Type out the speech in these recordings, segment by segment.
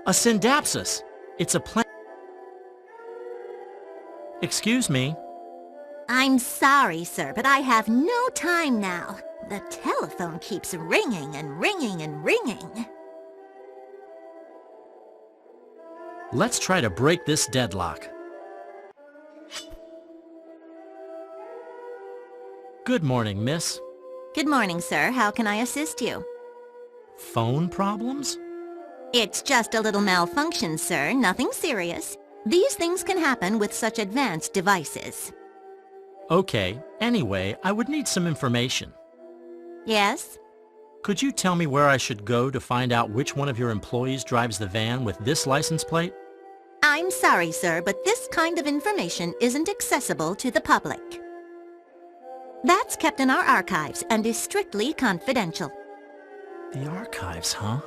A syndapsis. It's a plant. Excuse me. I'm sorry, sir, but I have no time now. The telephone keeps ringing and ringing and ringing. Let's try to break this deadlock. Good morning, miss. Good morning, sir. How can I assist you? Phone problems? It's just a little malfunction, sir. Nothing serious. These things can happen with such advanced devices. Okay. Anyway, I would need some information. Yes? Could you tell me where I should go to find out which one of your employees drives the van with this license plate? I'm sorry, sir, but this kind of information isn't accessible to the public. That's kept in our archives and is strictly confidential. The archives, huh?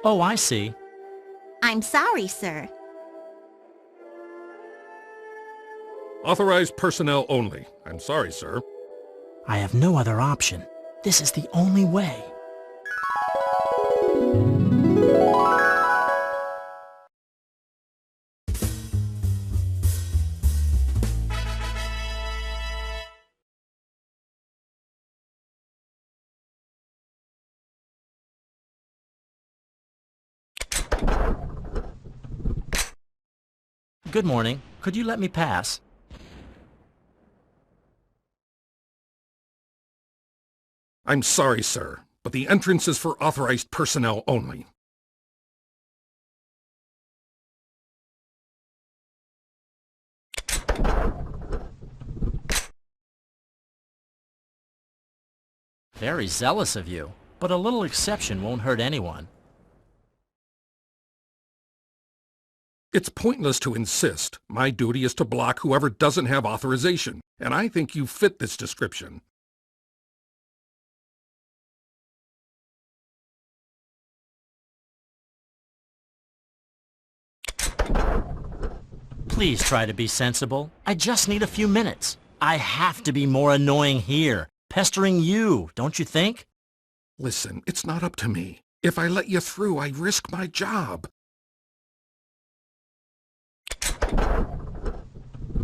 Oh, I see. I'm sorry, sir. Authorized personnel only. I'm sorry, sir. I have no other option. This is the only way. Good morning. Could you let me pass? I'm sorry, sir, but the entrance is for authorized personnel only. Very zealous of you, but a little exception won't hurt anyone. It's pointless to insist. My duty is to block whoever doesn't have authorization, and I think you fit this description. Please try to be sensible. I just need a few minutes. I have to be more annoying here, pestering you, don't you think? Listen, it's not up to me. If I let you through, I risk my job.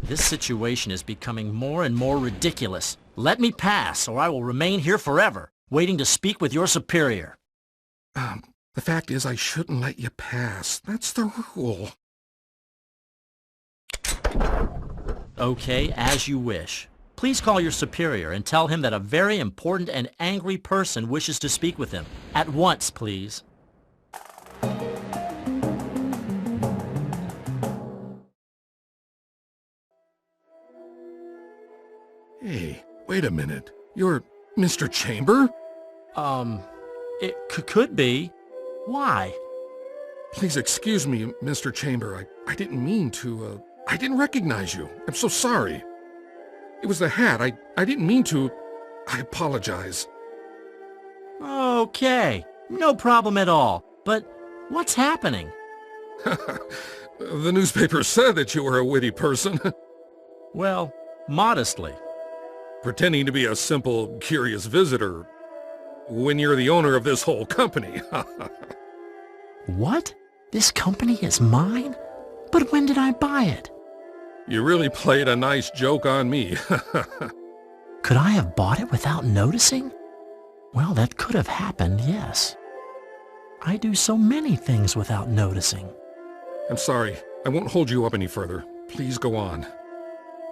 This situation is becoming more and more ridiculous. Let me pass, or I will remain here forever, waiting to speak with your superior. The fact is I shouldn't let you pass. That's the rule. Okay, as you wish. Please call your superior and tell him that a very important and angry person wishes to speak with him. At once, please. Hey, wait a minute. You're Mr. Chamber? It could be. Why? Please excuse me, Mr. Chamber. I didn't mean to, I didn't recognize you. I'm so sorry. It was the hat. I didn't mean to. I apologize. Okay, no problem at all. But what's happening? The newspaper said that you were a witty person. Well, modestly. Pretending to be a simple, curious visitor when you're the owner of this whole company. What? This company is mine? But when did I buy it? You really played a nice joke on me. Could I have bought it without noticing? Well, that could have happened, yes. I do so many things without noticing. I'm sorry. I won't hold you up any further. Please go on.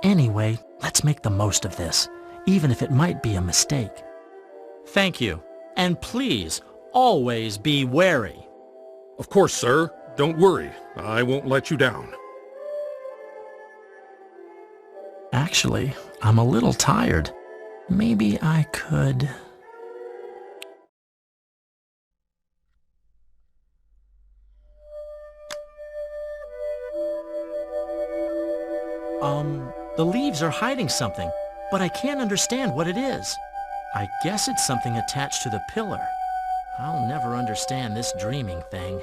Anyway, let's make the most of this, even if it might be a mistake. Thank you. And please, always be wary. Of course, sir. Don't worry. I won't let you down. Actually, I'm a little tired. Maybe I could... The leaves are hiding something, but I can't understand what it is. I guess it's something attached to the pillar. I'll never understand this dreaming thing.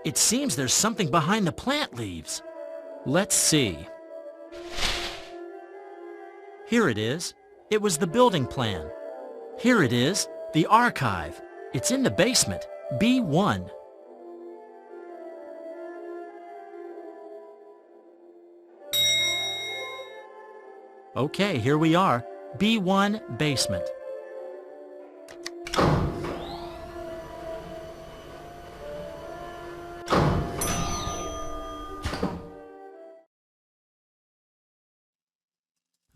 It seems there's something behind the plant leaves. Let's see. Here it is. It was the building plan. Here it is, the archive. It's in the basement, B1. Okay, here we are, B1 basement.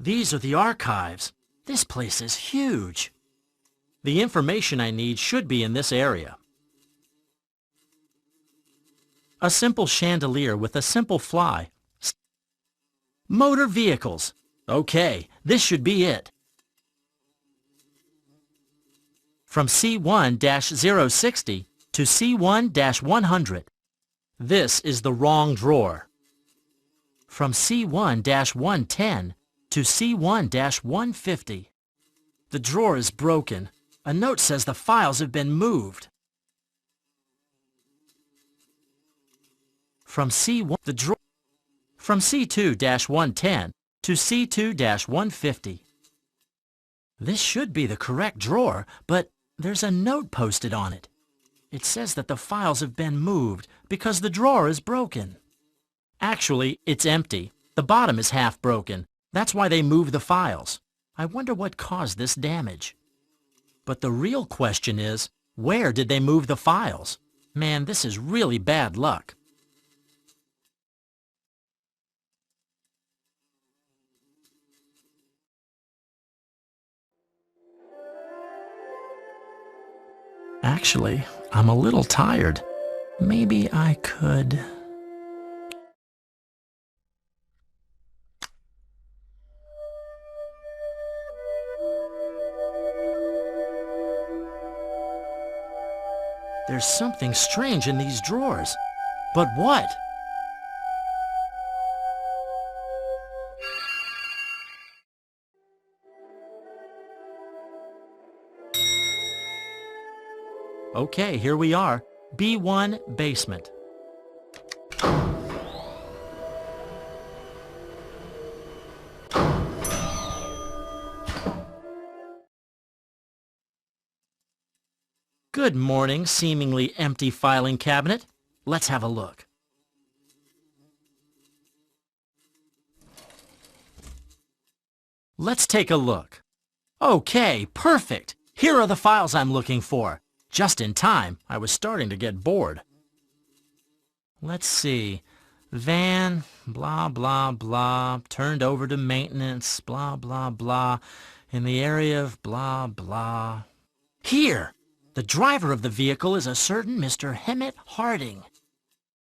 These are the archives. This place is huge. The information I need should be in this area. A simple chandelier with a simple fly. Motor vehicles. Okay, this should be it. From C1-060 to C1-100. This is the wrong drawer. From C1-110 to C1-150. The drawer is broken. A note says the files have been moved. From from C2-110 to C2-150. This should be the correct drawer, but there's a note posted on it. It says that the files have been moved because the drawer is broken. Actually, it's empty. The bottom is half broken. That's why they moved the files. I wonder what caused this damage. But the real question is, where did they move the files? Man, this is really bad luck. Actually, I'm a little tired. Maybe I could... There's something strange in these drawers. But what? Okay, here we are. B1 basement. Good morning, seemingly empty filing cabinet. Let's have a look. Let's take a look. Okay, perfect. Here are the files I'm looking for. Just in time. I was starting to get bored. Let's see. Van, blah, blah, blah, turned over to maintenance, blah, blah, blah, in the area of blah, blah. Here! The driver of the vehicle is a certain Mr. Hemet Harding.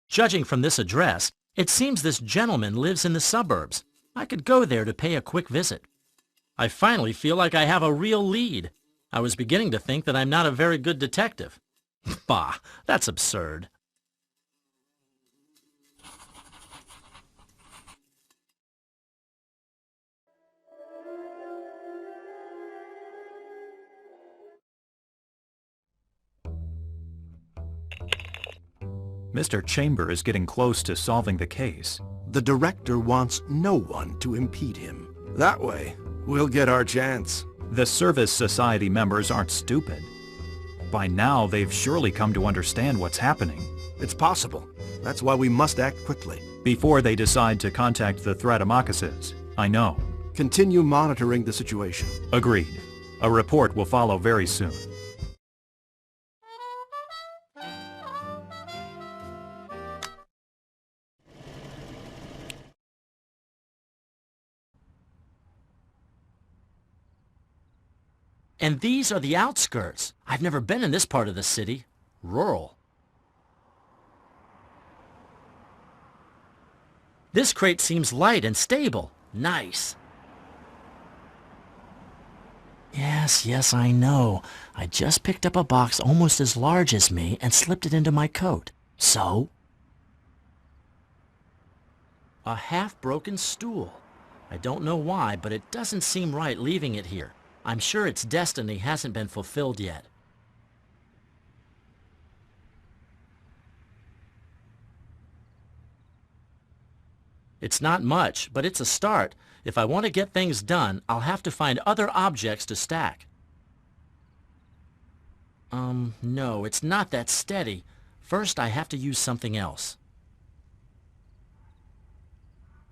Judging from this address, it seems this gentleman lives in the suburbs. I could go there to pay a quick visit. I finally feel like I have a real lead. I was beginning to think that I'm not a very good detective. Bah, that's absurd. Mr. Chamber is getting close to solving the case. The director wants no one to impede him. That way, we'll get our chance. The Service Society members aren't stupid. By now, they've surely come to understand what's happening. It's possible. That's why we must act quickly. Before they decide to contact the Thratamacases. I know. Continue monitoring the situation. Agreed. A report will follow very soon. And these are the outskirts. I've never been in this part of the city. Rural. This crate seems light and stable. Nice. Yes, I know. I just picked up a box almost as large as me and slipped it into my coat. So? A half-broken stool. I don't know why, but it doesn't seem right leaving it here. I'm sure its destiny hasn't been fulfilled yet. It's not much, but it's a start. If I want to get things done, I'll have to find other objects to stack. No, it's not that steady. First, I have to use something else.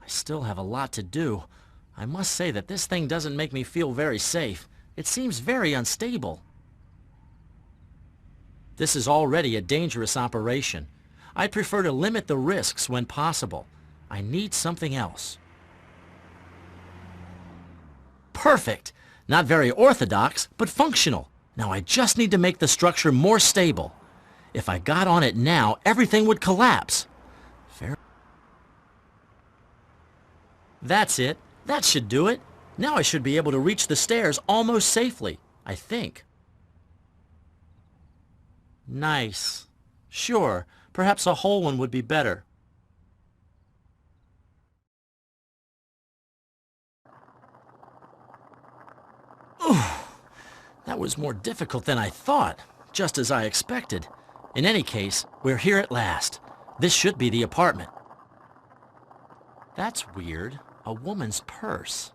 I still have a lot to do. I must say that this thing doesn't make me feel very safe. It seems very unstable. This is already a dangerous operation. I'd prefer to limit the risks when possible. I need something else. Perfect! Not very orthodox, but functional. Now I just need to make the structure more stable. If I got on it now, everything would collapse. That's it. That should do it. Now I should be able to reach the stairs almost safely, I think. Nice. Sure, perhaps a whole one would be better. That was more difficult than I thought, just as I expected. In any case, we're here at last. This should be the apartment. That's weird. A woman's purse.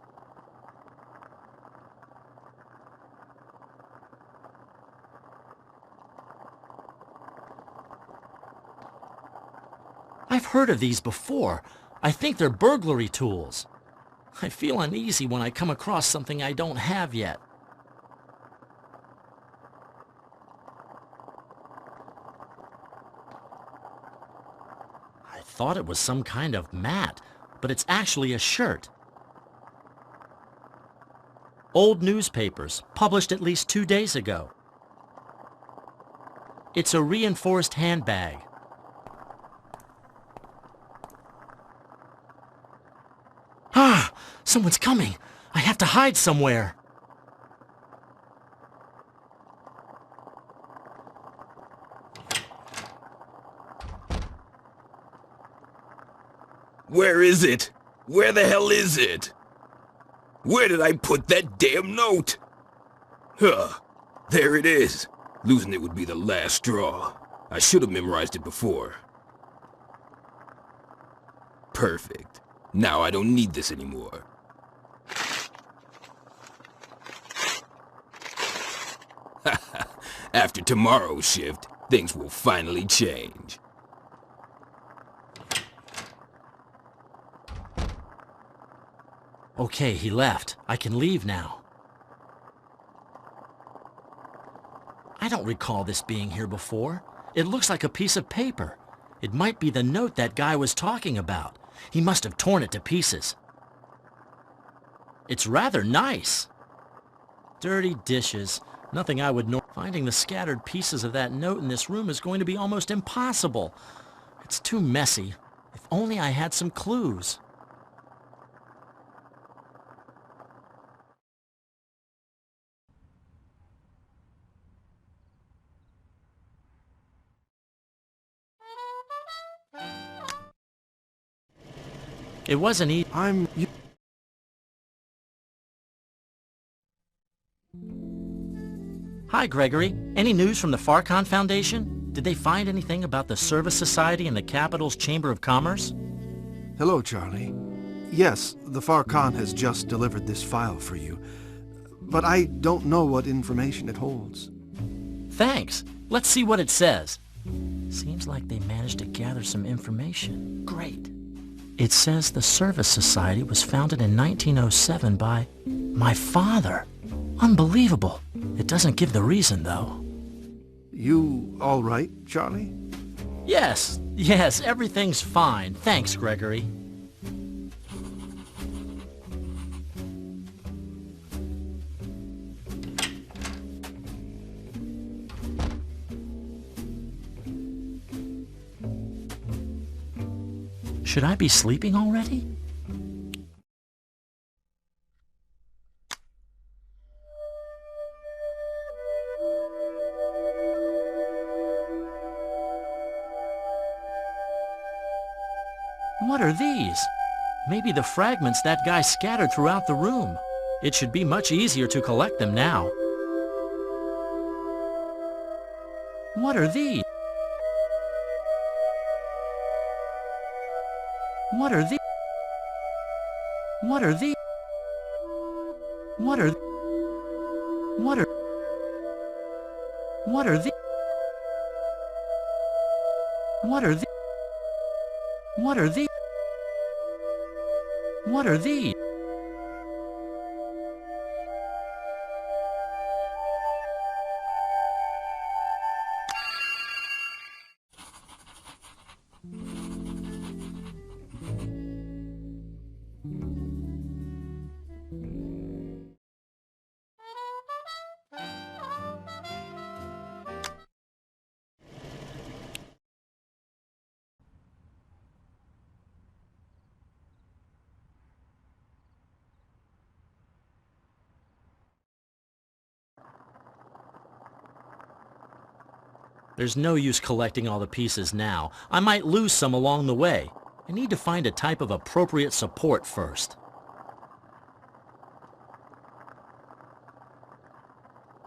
I've heard of these before. I think they're burglary tools. I feel uneasy when I come across something I don't have yet. I thought it was some kind of mat, but it's actually a shirt. Old newspapers, published at least 2 days ago. It's a reinforced handbag. Ah! Someone's coming! I have to hide somewhere! Where is it? Where the hell is it? Where did I put that damn note? Huh. There it is. Losing it would be the last straw. I should have memorized it before. Perfect. Now I don't need this anymore. After tomorrow's shift, things will finally change. Okay, he left. I can leave now. I don't recall this being here before. It looks like a piece of paper. It might be the note that guy was talking about. He must have torn it to pieces. It's rather nice. Dirty dishes. Nothing I would know. Finding the scattered pieces of that note in this room is going to be almost impossible. It's too messy. If only I had some clues. It wasn't easy. Hi, Gregory. Any news from the Farcon Foundation? Did they find anything about the Service Society and the Capital's Chamber of Commerce? Hello, Charlie. Yes, the Farcon has just delivered this file for you, but I don't know what information it holds. Thanks. Let's see what it says. Seems like they managed to gather some information. Great. It says the Service Society was founded in 1907 by my father. Unbelievable. It doesn't give the reason, though. You all right, Charlie? Yes, everything's fine. Thanks, Gregory. Should I be sleeping already? What are these? Maybe the fragments that guy scattered throughout the room. It should be much easier to collect them now. What are these? What are these? What are these? What are... What are... What are the... What are the... What are the... What are these? There's no use collecting all the pieces now. I might lose some along the way. I need to find a type of appropriate support first.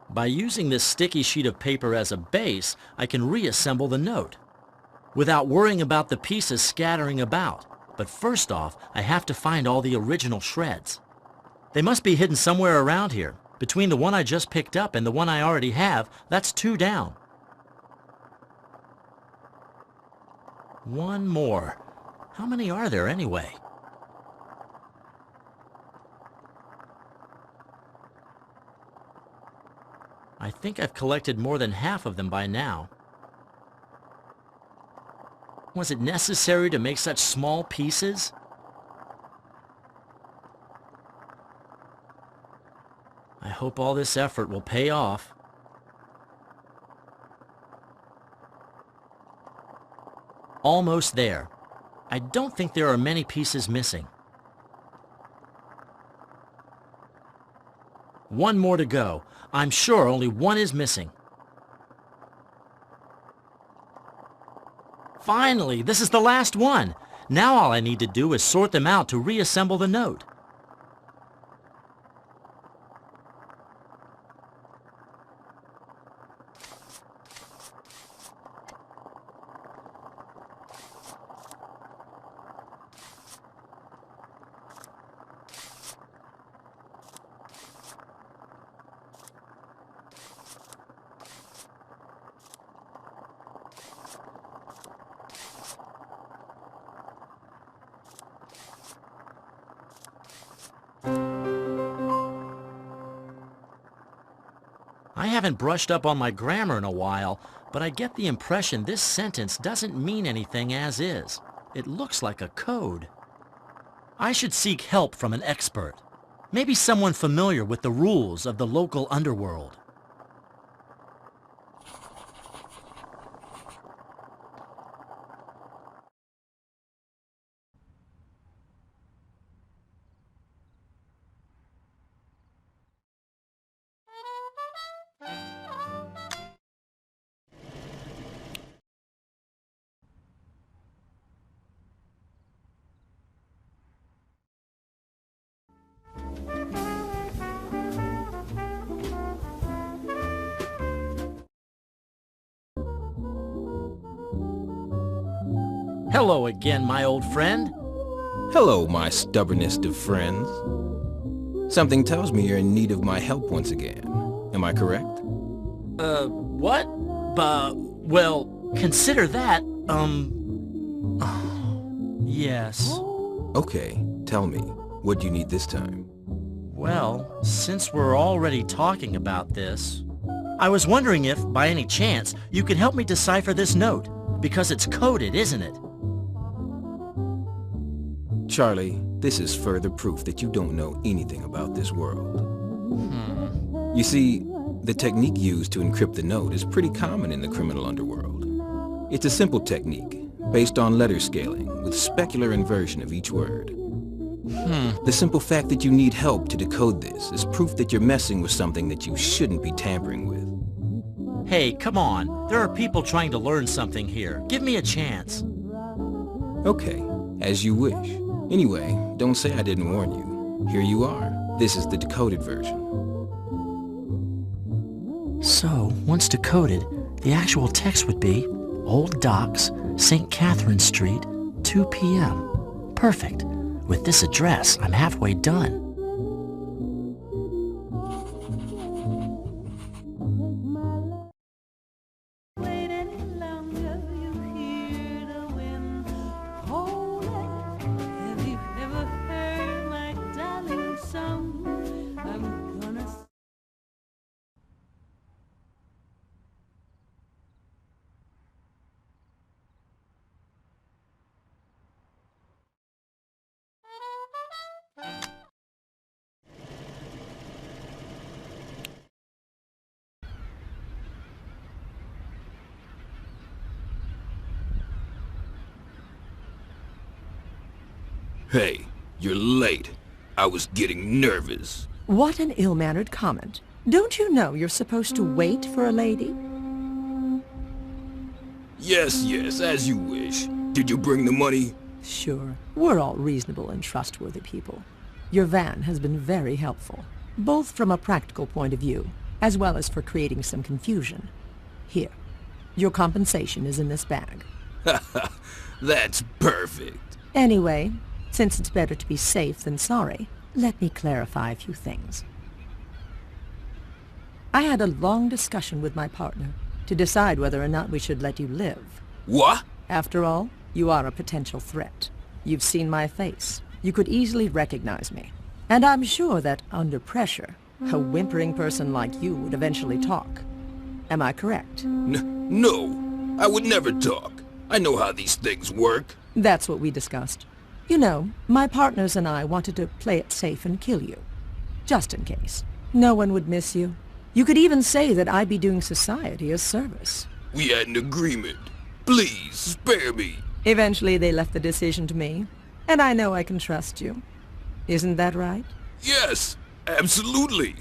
By using this sticky sheet of paper as a base, I can reassemble the note without worrying about the pieces scattering about. But first off, I have to find all the original shreds. They must be hidden somewhere around here. Between the one I just picked up and the one I already have, that's 2 down. One more. How many are there anyway? I think I've collected more than half of them by now. Was it necessary to make such small pieces? I hope all this effort will pay off. Almost there. I don't think there are many pieces missing. One more to go. I'm sure only one is missing. Finally, this is the last one. Now all I need to do is sort them out to reassemble the note. I haven't brushed up on my grammar in a while, but I get the impression this sentence doesn't mean anything as is. It looks like a code. I should seek help from an expert. Maybe someone familiar with the rules of the local underworld. Hello again, my old friend. Hello, my stubbornest of friends. Something tells me you're in need of my help once again. Am I correct? What? Well, consider that, yes. Okay, tell me, what do you need this time? Well, since we're already talking about this, I was wondering if, by any chance, you could help me decipher this note, because it's coded, isn't it? Charlie, this is further proof that you don't know anything about this world. You see, the technique used to encrypt the note is pretty common in the criminal underworld. It's a simple technique, based on letter scaling, with specular inversion of each word. The simple fact that you need help to decode this is proof that you're messing with something that you shouldn't be tampering with. Hey, come on. There are people trying to learn something here. Give me a chance. Okay, as you wish. Anyway, don't say I didn't warn you. Here you are. This is the decoded version. So, once decoded, the actual text would be Old Docks, St. Catherine Street, 2 p.m. Perfect. With this address, I'm halfway done. Hey, you're late. I was getting nervous. What an ill-mannered comment. Don't you know you're supposed to wait for a lady? Yes, as you wish. Did you bring the money? Sure. We're all reasonable and trustworthy people. Your van has been very helpful, both from a practical point of view, as well as for creating some confusion. Here, your compensation is in this bag. That's perfect. Anyway, since it's better to be safe than sorry, let me clarify a few things. I had a long discussion with my partner to decide whether or not we should let you live. What? After all, you are a potential threat. You've seen my face. You could easily recognize me. And I'm sure that, under pressure, a whimpering person like you would eventually talk. Am I correct? No, I would never talk. I know how these things work. That's what we discussed. You know, my partners and I wanted to play it safe and kill you. Just in case. No one would miss you. You could even say that I'd be doing society a service. We had an agreement. Please, spare me. Eventually they left the decision to me. And I know I can trust you. Isn't that right? Yes, absolutely.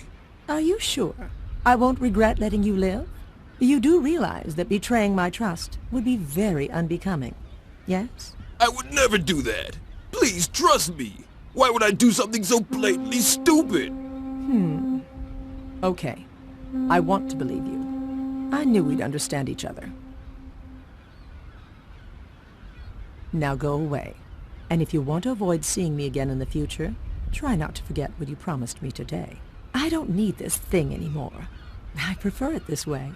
Are you sure? I won't regret letting you live? You do realize that betraying my trust would be very unbecoming, yes? I would never do that. Please trust me. Why would I do something so blatantly stupid? Okay. I want to believe you. I knew we'd understand each other. Now go away. And if you want to avoid seeing me again in the future, try not to forget what you promised me today. I don't need this thing anymore. I prefer it this way.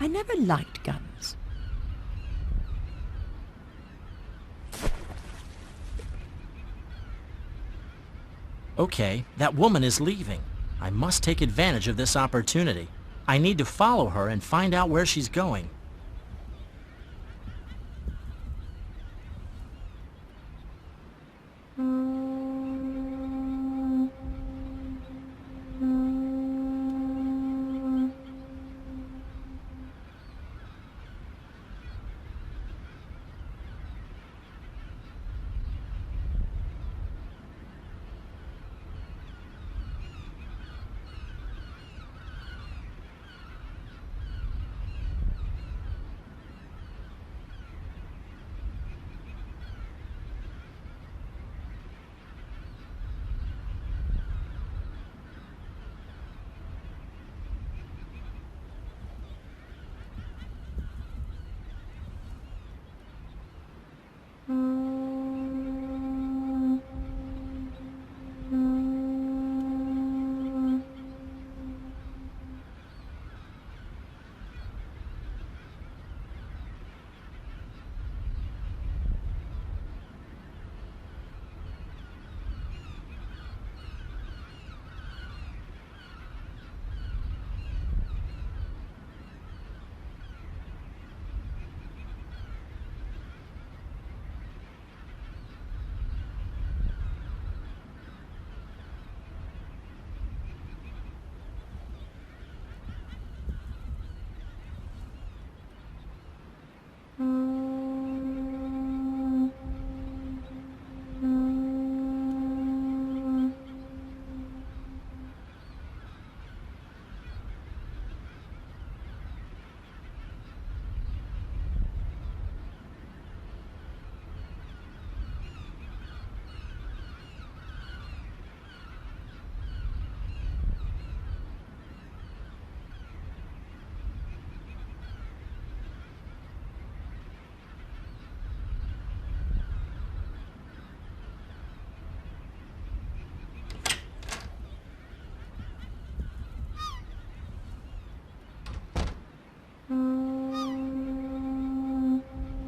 I never liked guns. Okay, that woman is leaving. I must take advantage of this opportunity. I need to follow her and find out where she's going.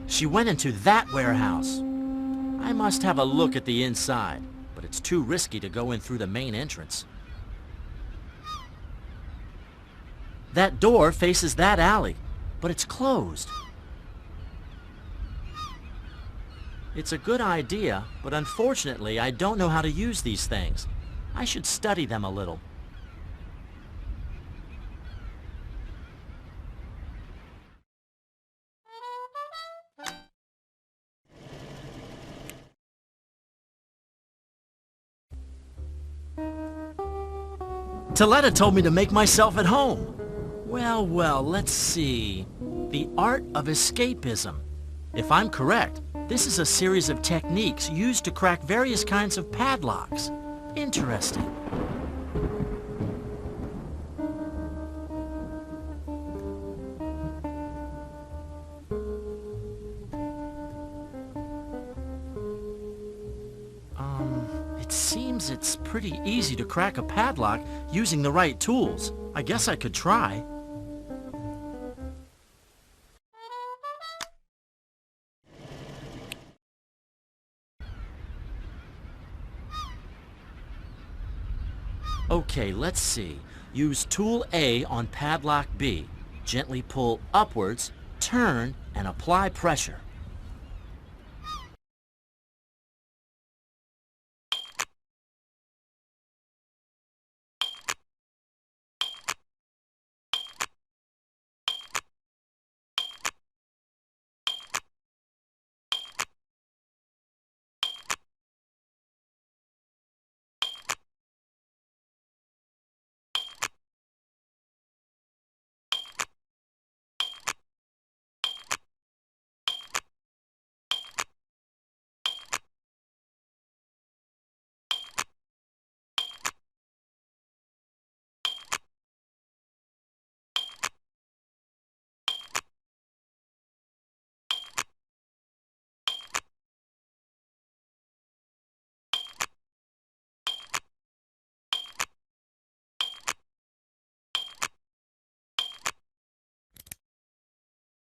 She went into that warehouse. I must have a look at the inside, but it's too risky to go in through the main entrance. That door faces that alley, but it's closed. It's a good idea, but unfortunately I don't know how to use these things. I should study them a little. Taletta told me to make myself at home. Well, let's see. The art of escapism. If I'm correct, this is a series of techniques used to crack various kinds of padlocks. Interesting. It seems it's pretty easy to crack a padlock using the right tools. I guess I could try. Okay, let's see. Use tool A on padlock B. Gently pull upwards, turn, and apply pressure.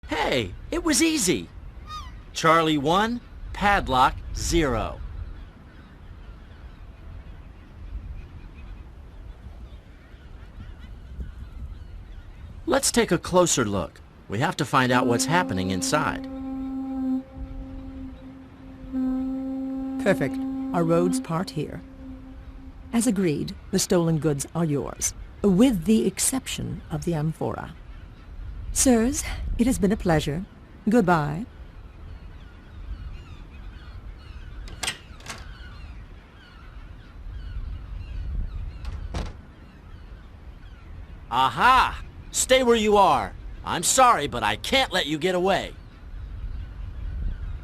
Hey, it was easy. Charlie 1, padlock 0. Let's take a closer look. We have to find out what's happening inside. Perfect. Our roads part here. As agreed, the stolen goods are yours, with the exception of the amphora. Sirs, it has been a pleasure. Goodbye. Aha! Stay where you are. I'm sorry, but I can't let you get away.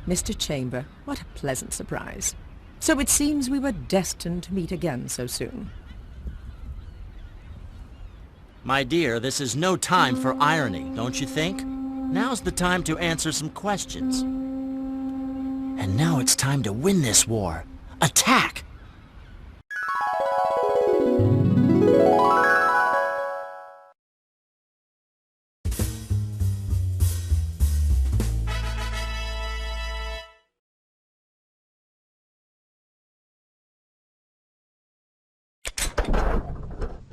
Mr. Chamber, what a pleasant surprise. So it seems we were destined to meet again so soon. My dear, this is no time for irony, don't you think? Now's the time to answer some questions. And now it's time to win this war. Attack!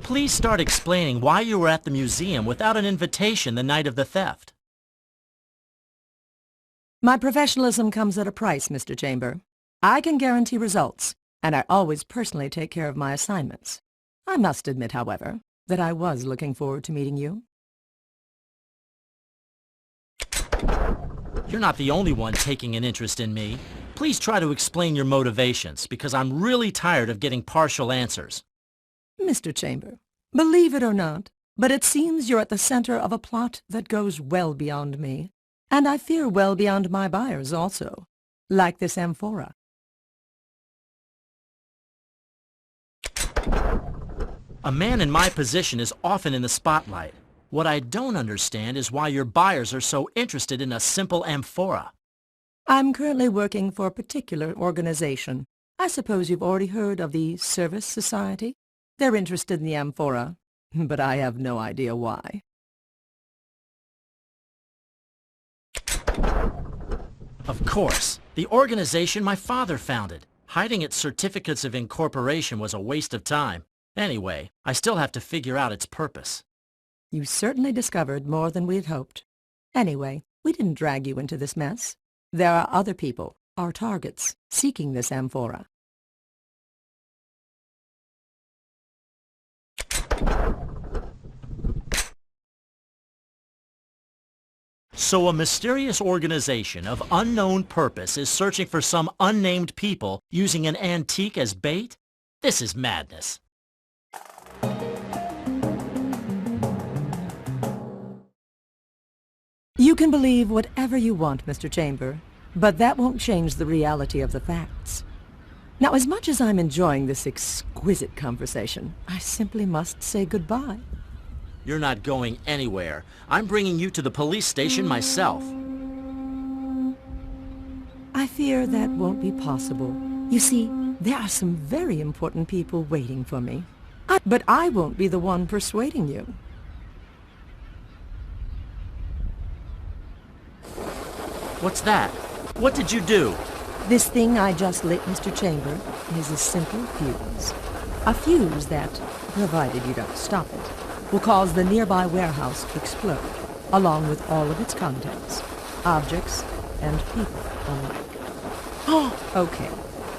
Please start explaining why you were at the museum without an invitation the night of the theft. My professionalism comes at a price, Mr. Chamber. I can guarantee results, and I always personally take care of my assignments. I must admit, however, that I was looking forward to meeting you. You're not the only one taking an interest in me. Please try to explain your motivations, because I'm really tired of getting partial answers. Mr. Chamber, believe it or not, but it seems you're at the center of a plot that goes well beyond me, and I fear well beyond my buyers also, like this amphora. A man in my position is often in the spotlight. What I don't understand is why your buyers are so interested in a simple amphora. I'm currently working for a particular organization. I suppose you've already heard of the Service Society? They're interested in the amphora, but I have no idea why. Of course. The organization my father founded. Hiding its certificates of incorporation was a waste of time. Anyway, I still have to figure out its purpose. You certainly discovered more than we had hoped. Anyway, we didn't drag you into this mess. There are other people, our targets, seeking this amphora. So a mysterious organization of unknown purpose is searching for some unnamed people using an antique as bait? This is madness. You can believe whatever you want, Mr. Chamber, but that won't change the reality of the facts. Now, as much as I'm enjoying this exquisite conversation, I simply must say goodbye. You're not going anywhere. I'm bringing you to the police station myself. I fear that won't be possible. You see, there are some very important people waiting for me. But I won't be the one persuading you. What's that? What did you do? This thing I just lit, Mr. Chamber, is a simple fuse. A fuse that, provided you don't stop it, will cause the nearby warehouse to explode, along with all of its contents, objects and people alike. Okay,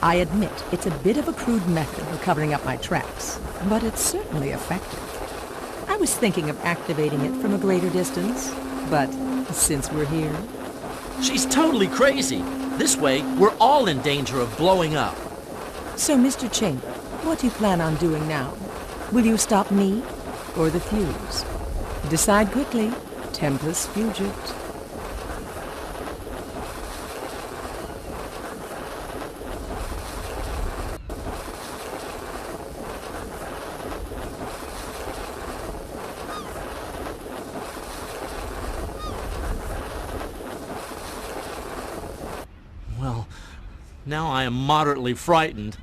I admit it's a bit of a crude method of covering up my tracks, but it's certainly effective. I was thinking of activating it from a greater distance, but since we're here... She's totally crazy. This way, we're all in danger of blowing up. So, Mr. Chamber, what do you plan on doing now? Will you stop me or the fuse? Decide quickly. Tempus fugit. Well, now I am moderately frightened.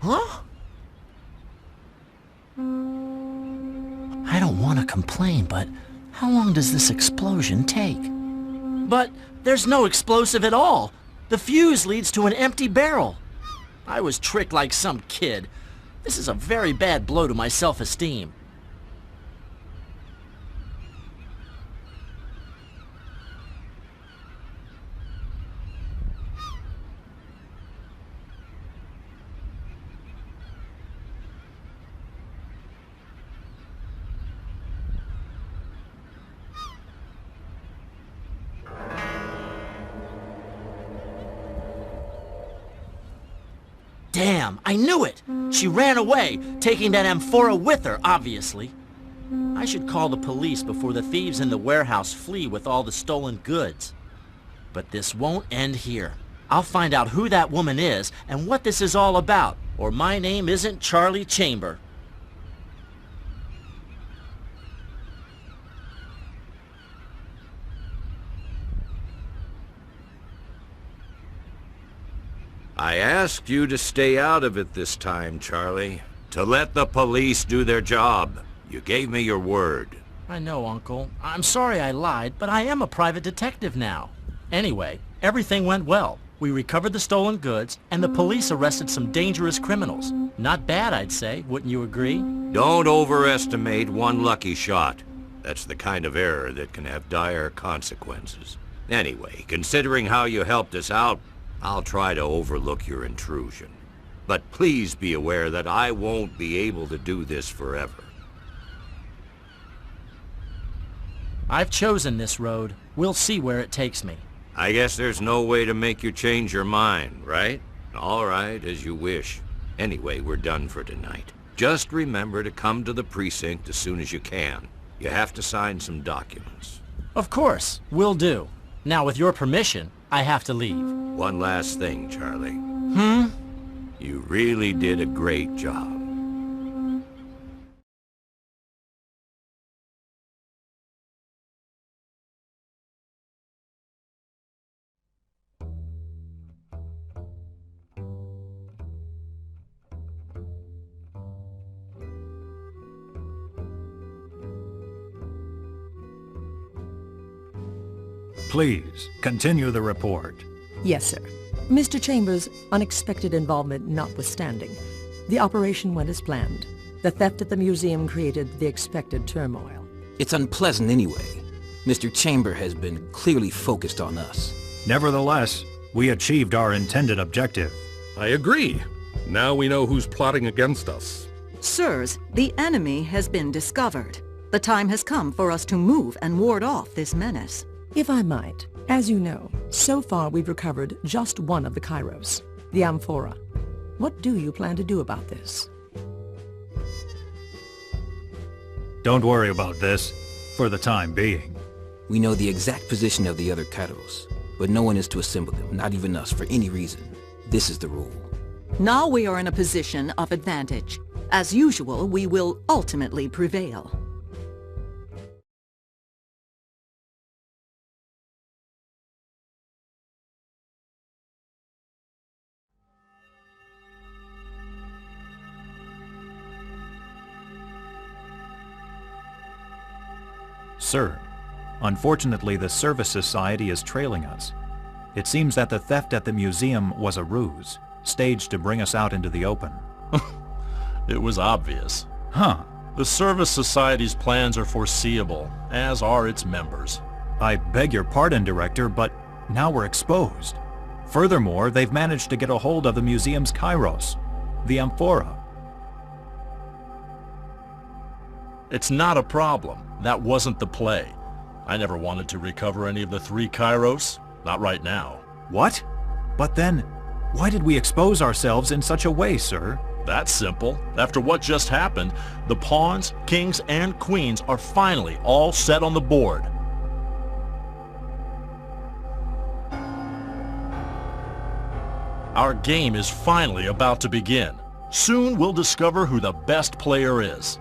Huh? I don't want to complain, but how long does this explosion take? But there's no explosive at all. The fuse leads to an empty barrel. I was tricked like some kid. This is a very bad blow to my self-esteem. Damn, I knew it! She ran away, taking that amphora with her, obviously. I should call the police before the thieves in the warehouse flee with all the stolen goods. But this won't end here. I'll find out who that woman is and what this is all about, or my name isn't Charlie Chamber. I asked you to stay out of it this time, Charlie. To let the police do their job. You gave me your word. I know, Uncle. I'm sorry I lied, but I am a private detective now. Anyway, everything went well. We recovered the stolen goods, and the police arrested some dangerous criminals. Not bad, I'd say. Wouldn't you agree? Don't overestimate one lucky shot. That's the kind of error that can have dire consequences. Anyway, considering how you helped us out, I'll try to overlook your intrusion. But please be aware that I won't be able to do this forever. I've chosen this road. We'll see where it takes me. I guess there's no way to make you change your mind, right? All right, as you wish. Anyway, we're done for tonight. Just remember to come to the precinct as soon as you can. You have to sign some documents. Of course, will do. Now, with your permission, I have to leave. One last thing, Charlie. You really did a great job. Please, continue the report. Yes, sir. Mr. Chambers' unexpected involvement notwithstanding, the operation went as planned. The theft at the museum created the expected turmoil. It's unpleasant anyway. Mr. Chamber has been clearly focused on us. Nevertheless, we achieved our intended objective. I agree. Now we know who's plotting against us. Sirs, the enemy has been discovered. The time has come for us to move and ward off this menace. If I might, as you know, so far we've recovered just one of the Kairos, the amphora. What do you plan to do about this? Don't worry about this, for the time being. We know the exact position of the other kairos, but no one is to assemble them, not even us, for any reason. This is the rule. Now we are in a position of advantage. As usual, we will ultimately prevail. Sir, unfortunately the Service Society is trailing us. It seems that the theft at the museum was a ruse, staged to bring us out into the open. It was obvious. Huh. The Service Society's plans are foreseeable, as are its members. I beg your pardon, Director, but now we're exposed. Furthermore, they've managed to get a hold of the museum's kairos, the amphora. It's not a problem. That wasn't the play. I never wanted to recover any of the 3 kairos. Not right now. What? But then, why did we expose ourselves in such a way, sir? That's simple. After what just happened, the pawns, kings, and queens are finally all set on the board. Our game is finally about to begin. Soon we'll discover who the best player is.